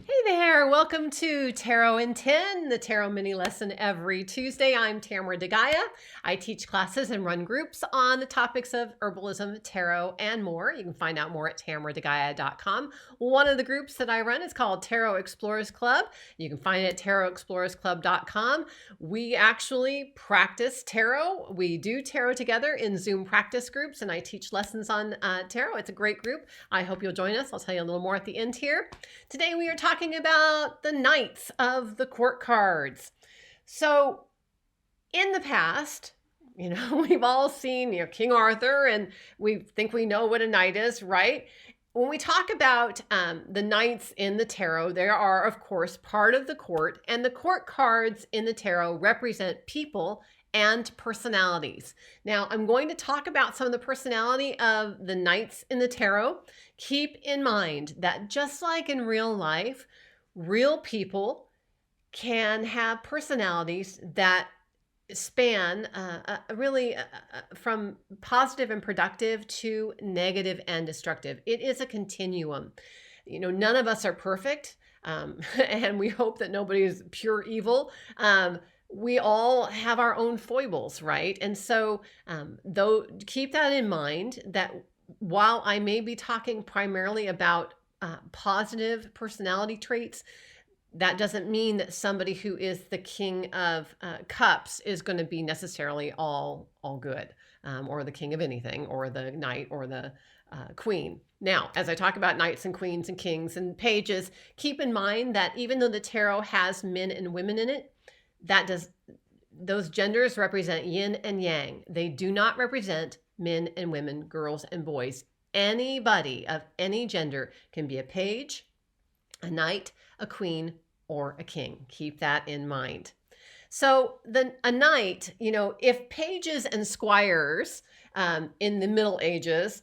Hey there, welcome to Tarot in 10, the Tarot mini lesson every Tuesday. I'm Tamara DeGaia. I teach classes and run groups on the topics of herbalism, tarot, and more. You can find out more at tamaradegaya.com. One of the groups that I run is called Tarot Explorers Club. You can find it at tarotexplorersclub.com. We actually practice tarot. We do tarot together in Zoom practice groups, and I teach lessons on tarot. It's a great group. I hope you'll join us. I'll tell you a little more at the end here. Today we are talking about the Knights of the Court cards. So in the past, we've all seen, King Arthur, and we think we know what a knight is, right? When we talk about the knights in the tarot, they are, of course, part of the court, and the court cards in the tarot represent people and personalities. Now, I'm going to talk about some of the personality of the knights in the tarot. Keep in mind that just like in real life, real people can have personalities that span from positive and productive to negative and destructive. It is a continuum. None of us are perfect, and we hope that nobody is pure evil. We all have our own foibles, right? And so though keep that in mind, that while I may be talking primarily about positive personality traits, that doesn't mean that somebody who is the king of cups is going to be necessarily all good, or the king of anything, or the knight, or the queen. Now, as I talk about knights and queens and kings and pages, keep in mind that even though the tarot has men and women in it, those genders represent yin and yang. They do not represent men and women, girls and boys. Anybody of any gender can be a page, a knight, a queen, or a king. Keep that in mind. So a knight, if pages and squires in the Middle Ages,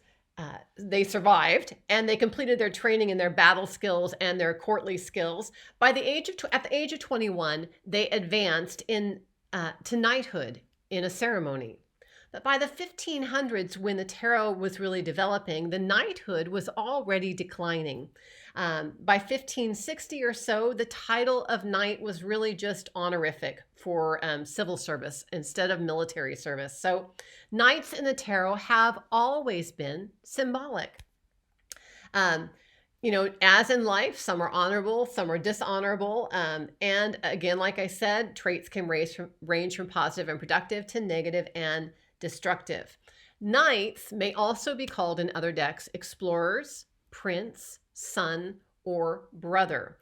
they survived and they completed their training in their battle skills and their courtly skills. At the age of 21, they advanced to knighthood in a ceremony. But by the 1500s, when the tarot was really developing, the knighthood was already declining. By 1560 or so, the title of knight was really just honorific for civil service instead of military service. So knights in the tarot have always been symbolic. As in life, some are honorable, some are dishonorable. And again, like I said, traits can range from positive and productive to negative and destructive. Knights may also be called in other decks explorers, prince, son, or brother.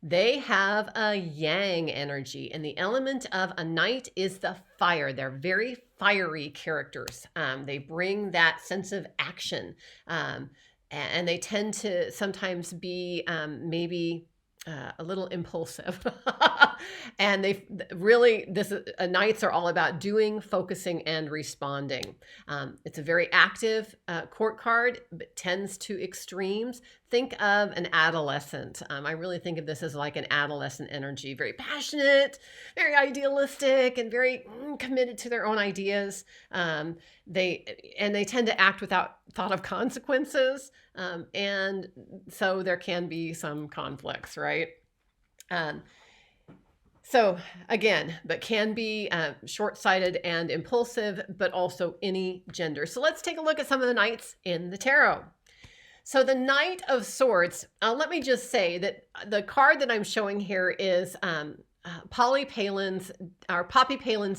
They have a yang energy, and the element of a knight is the fire. They're very fiery characters. They bring that sense of action, and they tend to sometimes be maybe a little impulsive. And knights are all about doing, focusing, and responding. It's a very active court card, but tends to extremes. Think of an adolescent. I really think of this as like an adolescent energy, very passionate, very idealistic, and very committed to their own ideas. They tend to act without thought of consequences. And so there can be some conflicts, right? So again, but can be short-sighted and impulsive, but also any gender. So let's take a look at some of the knights in the tarot. So the Knight of Swords, let me just say that the card that I'm showing here is Poppy Palin's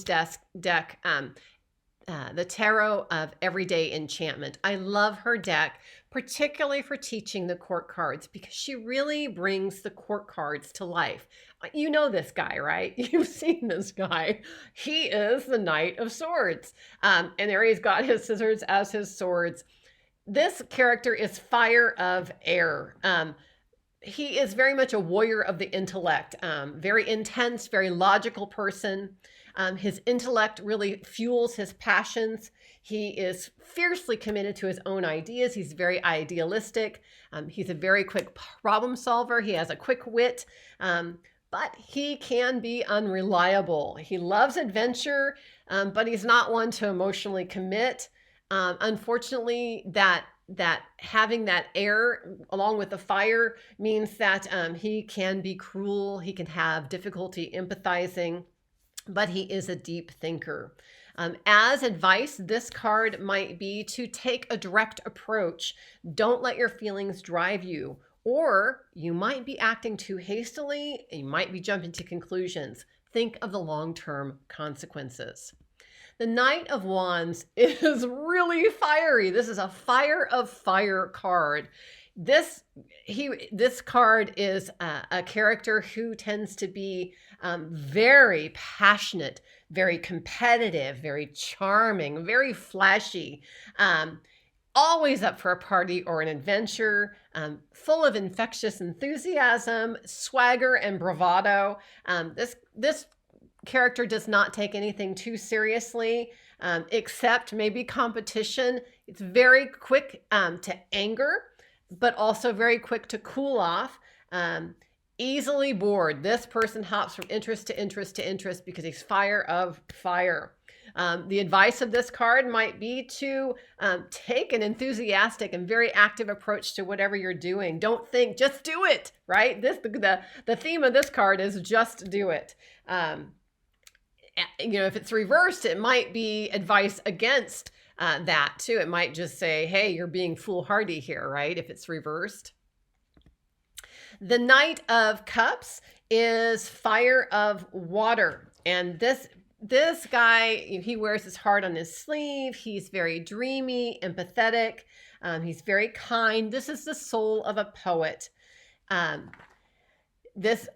deck, the Tarot of Everyday Enchantment. I love her deck, particularly for teaching the court cards, because she really brings the court cards to life. You know this guy, right? You've seen this guy. He is the Knight of Swords. And there he's got his scissors as his swords. This character is fire of air. He is very much a warrior of the intellect, very intense, very logical person. His intellect really fuels his passions. He is fiercely committed to his own ideas. He's very idealistic. He's a very quick problem solver. He has a quick wit, but he can be unreliable. He loves adventure, but he's not one to emotionally commit. Unfortunately, that that having that air along with the fire means that he can be cruel, he can have difficulty empathizing, but he is a deep thinker. As advice, this card might be to take a direct approach. Don't let your feelings drive you, or you might be acting too hastily. You might be jumping to conclusions. Think of the long-term consequences. The Knight of Wands is really fiery. This is a fire of fire card. This card is a character who tends to be very passionate, very competitive, very charming, very flashy, always up for a party or an adventure, full of infectious enthusiasm, swagger, and bravado. This character does not take anything too seriously, except maybe competition. It's very quick to anger, but also very quick to cool off. Easily bored. This person hops from interest to interest to interest because he's fire of fire. The advice of this card might be to take an enthusiastic and very active approach to whatever you're doing. Don't think, just do it, right? The theme of this card is just do it. If it's reversed, it might be advice against that too. It might just say, hey, you're being foolhardy here, right? If it's reversed. The Knight of Cups is fire of water. And this guy, he wears his heart on his sleeve. He's very dreamy, empathetic. He's very kind. This is the soul of a poet. This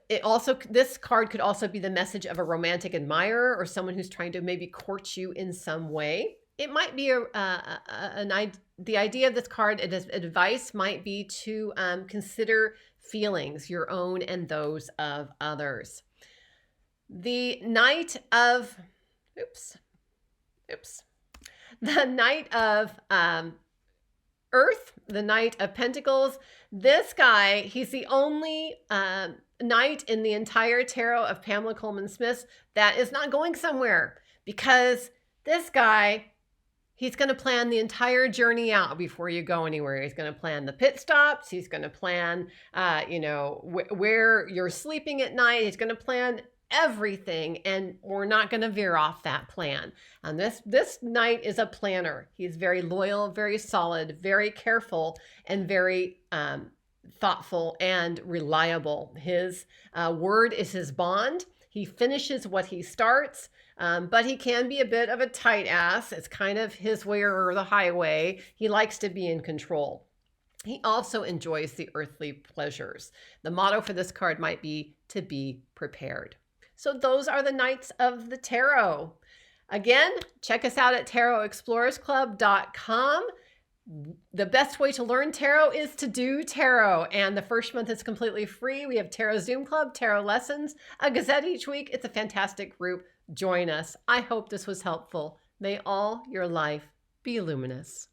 card could also be the message of a romantic admirer or someone who's trying to maybe court you in some way. It might be the idea of this card, advice might be to consider feelings, your own and those of others. The Knight of, the Knight of Earth, the Knight of Pentacles. This guy, he's the only knight in the entire tarot of Pamela Coleman Smith's that is not going somewhere, because this guy, he's going to plan the entire journey out before you go anywhere. He's going to plan the pit stops. He's going to plan, where you're sleeping at night. He's going to plan everything, and we're not going to veer off that plan. And this knight is a planner. He's very loyal, very solid, very careful, and very thoughtful and reliable. His word is his bond. He finishes what he starts, but he can be a bit of a tight ass. It's kind of his way or the highway. He likes to be in control. He also enjoys the earthly pleasures. The motto for this card might be to be prepared. So those are the Knights of the Tarot. Again, check us out at tarotexplorersclub.com. The best way to learn tarot is to do tarot, and the first month is completely free. We have Tarot Zoom Club, tarot lessons, a gazette each week. It's a fantastic group. Join us. I hope this was helpful. May all your life be luminous.